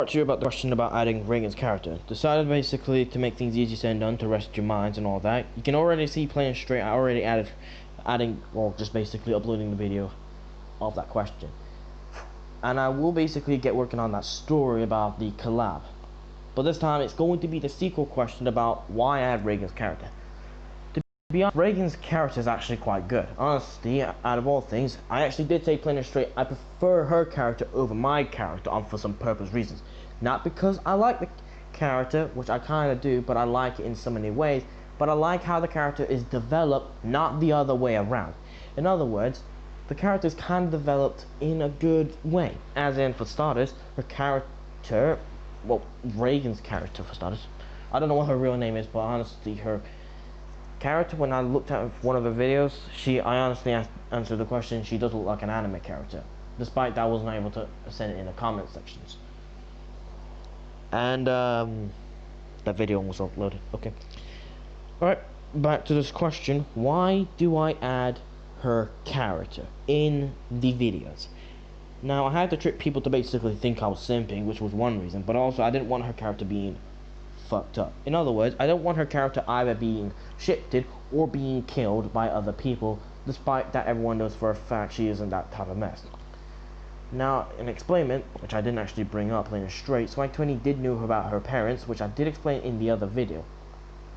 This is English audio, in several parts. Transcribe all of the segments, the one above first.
Part two about the question about adding Reagan's character. Decided basically to make things easy said and done, to rest your minds and all that. You can already see playing straight. I already just basically uploading the video of that question. And I will basically get working on that story about the collab. But this time it's going to be the sequel question about why add Reagan's character. To be honest, Reagan's character is actually quite good. Honestly, out of all things, I actually did say plain and straight, I prefer her character over my character for some purpose reasons. Not because I like the character, which I kind of do, but I like it in so many ways, but I like how the character is developed, not the other way around. In other words, the character is kind of developed in a good way. As in, for starters, her character, well, Reagan's character for starters, I don't know what her real name is, but honestly, her character, when I looked at one of her videos, I honestly answered the question, she does look like an anime character. Despite that, I wasn't able to send it in the comment sections. And that video was uploaded. Okay. Alright, back to this question. Why do I add her character in the videos? Now, I had to trick people to basically think I was simping, which was one reason, but also I didn't want her character being fucked up. In other words, I don't want her character either being shifted or being killed by other people, despite that everyone knows for a fact she isn't that type of mess. Now, in explainment, which I didn't actually bring up plain and straight, Swag20 did know about her parents, which I did explain in the other video.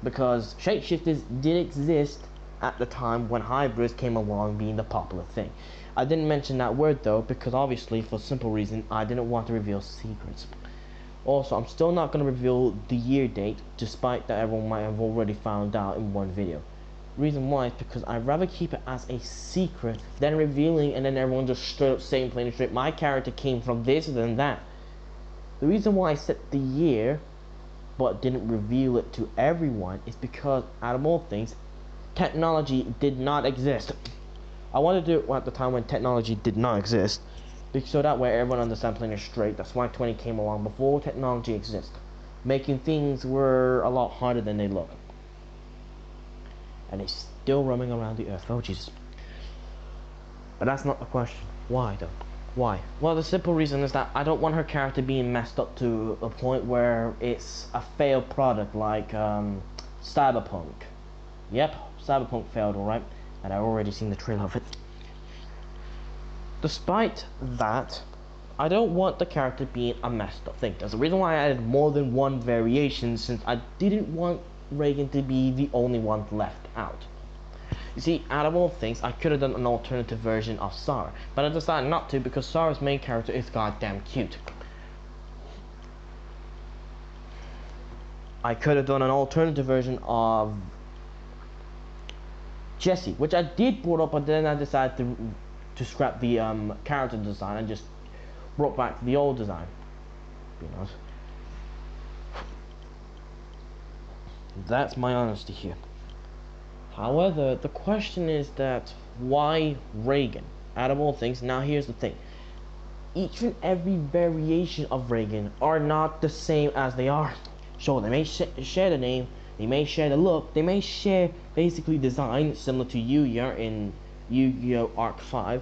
Because shapeshifters did exist at the time when hybrids came along being the popular thing. I didn't mention that word though, because obviously, for a simple reason, I didn't want to reveal secrets. Also, I'm still not going to reveal the year date, despite that everyone might have already found out in one video. Reason why is because I'd rather keep it as a secret than revealing and then everyone just straight up saying plain and straight, my character came from this and that. The reason why I set the year but didn't reveal it to everyone is because, out of all things, technology did not exist. I wanted to do it at the time when technology did not exist, so that way everyone understands plain and straight. That's why 20 came along before technology exists, making things were a lot harder than they look. And it's still roaming around the earth. Oh Jesus. But that's not the question. Why though? Why? Well, the simple reason is that I don't want her character being messed up to a point where it's a failed product like Cyberpunk. Yep, Cyberpunk failed, alright, and I've already seen the trailer of it. Despite that, I don't want the character being a messed up thing. There's a reason why I added more than one variation, since I didn't want Reagan to be the only one left out. You see, out of all things, I could have done an alternative version of Sarah, but I decided not to because Sarah's main character is goddamn cute. I could have done an alternative version of Jessie, which I did brought up, but then I decided to scrap the character design and just brought back the old design. Be honest. That's my honesty here. However, the question is that why Reagan? Out of all things, now here's the thing. Each and every variation of Reagan are not the same as they are. Sure, they may share the name, they may share the look, they may share basically design similar to Yu-Gi-Oh in Yu-Gi-Oh Arc 5,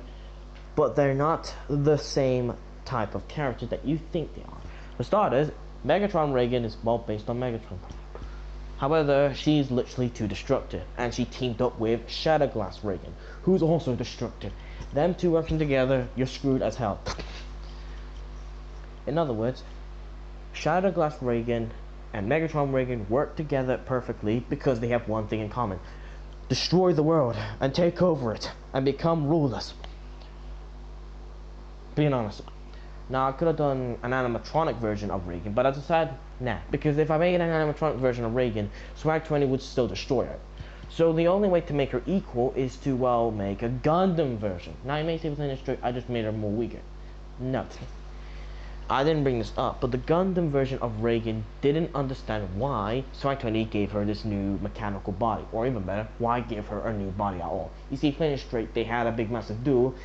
but they're not the same type of character that you think they are. For starters, Megatron Reagan is well based on Megatron. However, she's literally too destructive, and she teamed up with Shatterglass Reagan, who's also destructive. Them two working together, you're screwed as hell. In other words, Shatterglass Reagan and Megatron Reagan work together perfectly because they have one thing in common. Destroy the world and take over it and become rulers. Being honest. Now, I could have done an animatronic version of Reagan, but I decided, nah, because if I made an animatronic version of Reagan, Swag20 would still destroy her. So the only way to make her equal is to, well, make a Gundam version. Now, you may say within this trick, I just made her more weaker. No. I didn't bring this up, but the Gundam version of Reagan didn't understand why Swag20 gave her this new mechanical body, or even better, why give her a new body at all. You see, plain and straight, they had a big massive duel,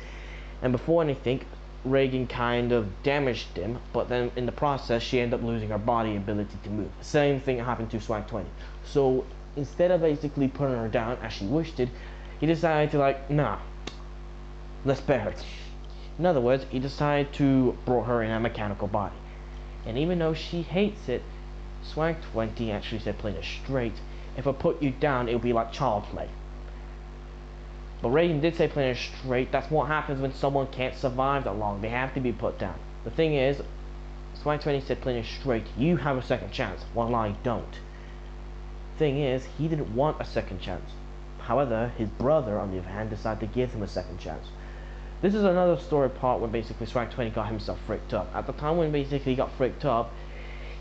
and before anything, Reagan kind of damaged him, but then in the process she ended up losing her body ability to move. Same thing happened to Swag20. So instead of basically putting her down as she wished it, he decided to like, nah, let's spare her. In other words, he decided to brought her in a mechanical body. And even though she hates it, Swag 20 actually said playing it straight. If I put you down, it'll be like child play. But Reagan did say playing it straight. That's what happens when someone can't survive that long. They have to be put down. The thing is, Swag 20 said playing it straight. You have a second chance, while I don't. Thing is, he didn't want a second chance. However, his brother, on the other hand, decided to give him a second chance. This is another story part when basically Swag 20 got himself fricked up. At the time when basically he got fricked up,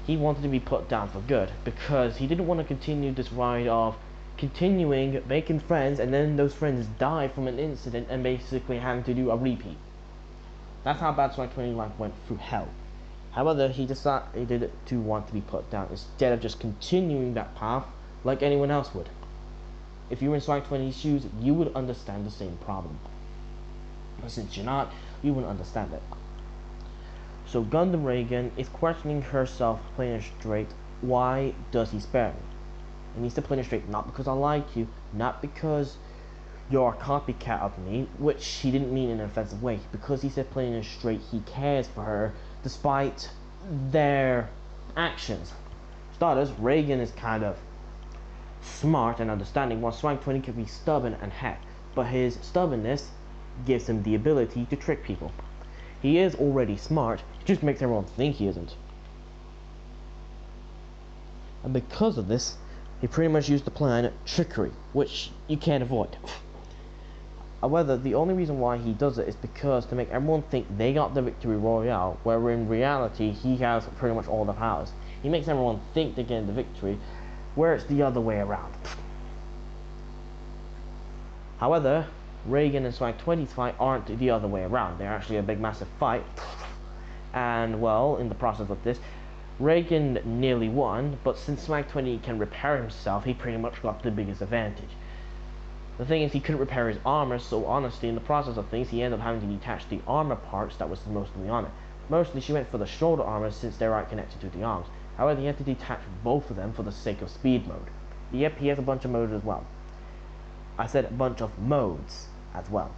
he wanted to be put down for good because he didn't want to continue this ride of continuing making friends and then those friends die from an incident and basically having to do a repeat. That's how bad Swag 20 like went through hell. However, he decided to want to be put down instead of just continuing that path like anyone else would. If you were in Swag 20's shoes, you would understand the same problem. But since you're not, you wouldn't understand it. So Gundam Reagan is questioning herself, playing it straight. Why does he spare me? He needs to play it straight, not because I like you, not because you're a copycat of me, which he didn't mean in an offensive way. Because he said playing it straight, he cares for her, despite their actions. Starters, Reagan is kind of smart and understanding, while Swag 20 can be stubborn and hack. But his stubbornness gives him the ability to trick people. He is already smart, he just makes everyone think he isn't. And because of this, he pretty much used the plan trickery, which you can't avoid. However, the only reason why he does it is because to make everyone think they got the victory royale, where in reality he has pretty much all the powers. He makes everyone think they're getting the victory, where it's the other way around. However, Reagan and Swag 20's fight aren't the other way around. They're actually a big massive fight. And well, in the process of this, Reagan nearly won, but since Swag 20 can repair himself, he pretty much got the biggest advantage. The thing is, he couldn't repair his armor, so honestly, in the process of things, he ended up having to detach the armor parts that was mostly on it. Mostly, she went for the shoulder armor since they aren't connected to the arms. However, he had to detach both of them for the sake of speed mode. Yep, he has a bunch of modes as well. I said a bunch of modes as well.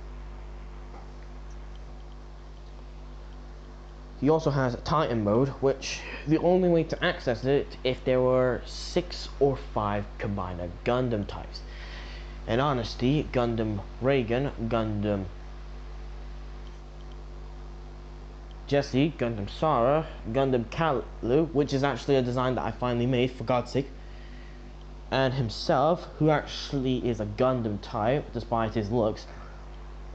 He also has Titan mode, which the only way to access it if there were 6 or 5 combined Gundam types. In honesty, Gundam Reagan, Gundam Jesse, Gundam Sarah, Gundam Kalu, which is actually a design that I finally made, for God's sake, and himself, who actually is a Gundam type, despite his looks.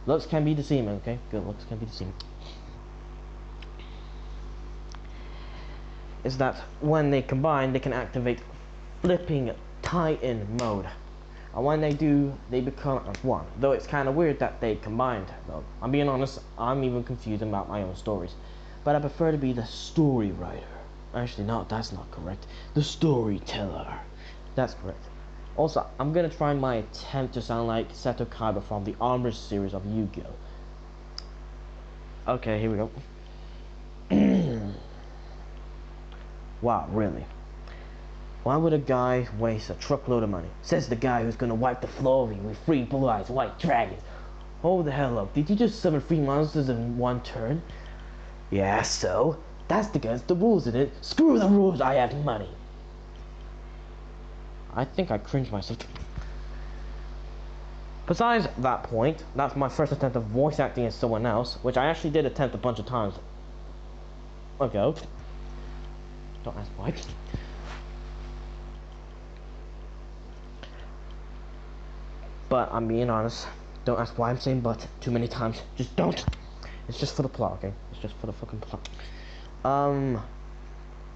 Looks can be deceiving, okay? Good looks can be deceiving. Is that when they combine, they can activate flipping Titan mode. And when they do, they become as one. Though it's kind of weird that they combined, though. I'm being honest, I'm even confused about my own stories. But I prefer to be the story writer. Actually, no, that's not correct. The storyteller. That's correct. Also, I'm gonna try my attempt to sound like Seto Kaiba from the Armor series of Yu-Gi-Oh! Okay, here we go. Wow, really? Why would a guy waste a truckload of money? Says the guy who's gonna wipe the floor with you with 3 blue eyes white dragons. Hold the hell up, did you just summon 3 monsters in 1 turn? Yeah, so? That's against the rules, isn't it? Screw the rules, I have money. I think I cringed myself. Besides that point, that's my first attempt of voice acting as someone else, which I actually did attempt a bunch of times ago. Don't ask why. But I'm being honest. Don't ask why I'm saying but too many times. Just don't. It's just for the plot, okay? It's just for the fucking plot.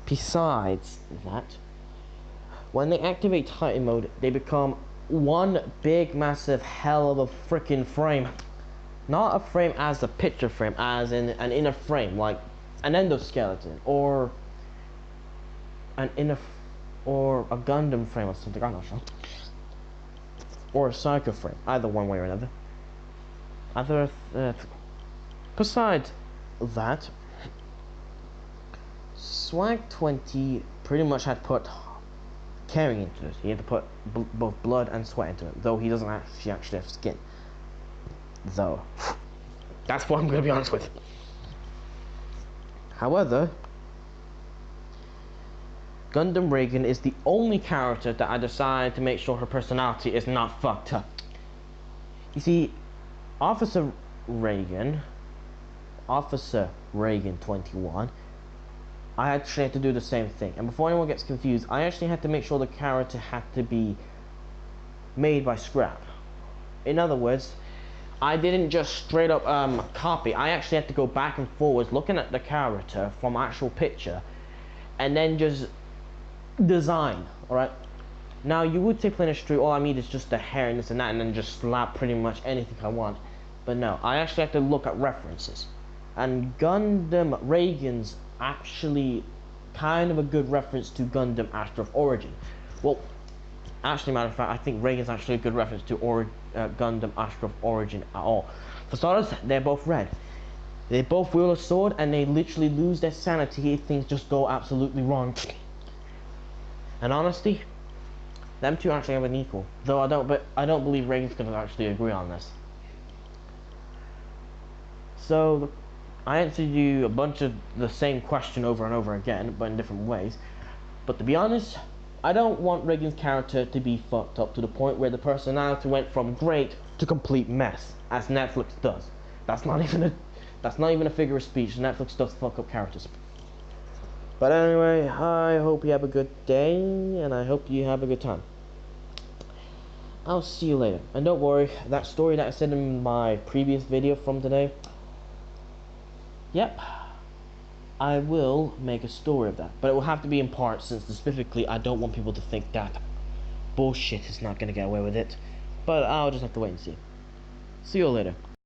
Besides that, when they activate Titan mode, they become one big massive hell of a freaking frame. Not a frame as a picture frame, as in an inner frame, like an endoskeleton, or an inner, or a Gundam frame or something, I'm not sure. Or a Psycho frame, either one way or another. Besides that, Swag 20 pretty much had put caring into it. He had to put both blood and sweat into it, though he doesn't actually have skin. Though, that's what I'm gonna be honest with. However, Gundam Reagan is the only character that I decided to make sure her personality is not fucked up. You see, Officer Reagan 21, I actually had to do the same thing. And before anyone gets confused, I actually had to make sure the character had to be made by scrap. In other words, I didn't just straight up copy. I actually had to go back and forwards looking at the character from actual picture and then just design. Alright, now you would say plain and true, all I need is just the hair and this and that, and then just slap pretty much anything I want. But no, I actually have to look at references, and Gundam Reagan's actually kind of a good reference to Gundam Astro Origin. Well, actually, matter of fact, I think Reagan's actually a good reference to Gundam Astro Origin at all. For starters, they're both red. They both wield a sword, and they literally lose their sanity if things just go absolutely wrong. And honestly, them two actually have an equal. Though I don't believe Reagan's gonna actually agree on this. So, I answered you a bunch of the same question over and over again, but in different ways. But to be honest, I don't want Reagan's character to be fucked up to the point where the personality went from great to complete mess, as Netflix does. That's not even a figure of speech. Netflix does fuck up characters. But anyway, I hope you have a good day, and I hope you have a good time. I'll see you later. And don't worry, that story that I said in my previous video from today, yep, I will make a story of that. But it will have to be in parts, since specifically I don't want people to think that bullshit is not going to get away with it. But I'll just have to wait and see. See you later.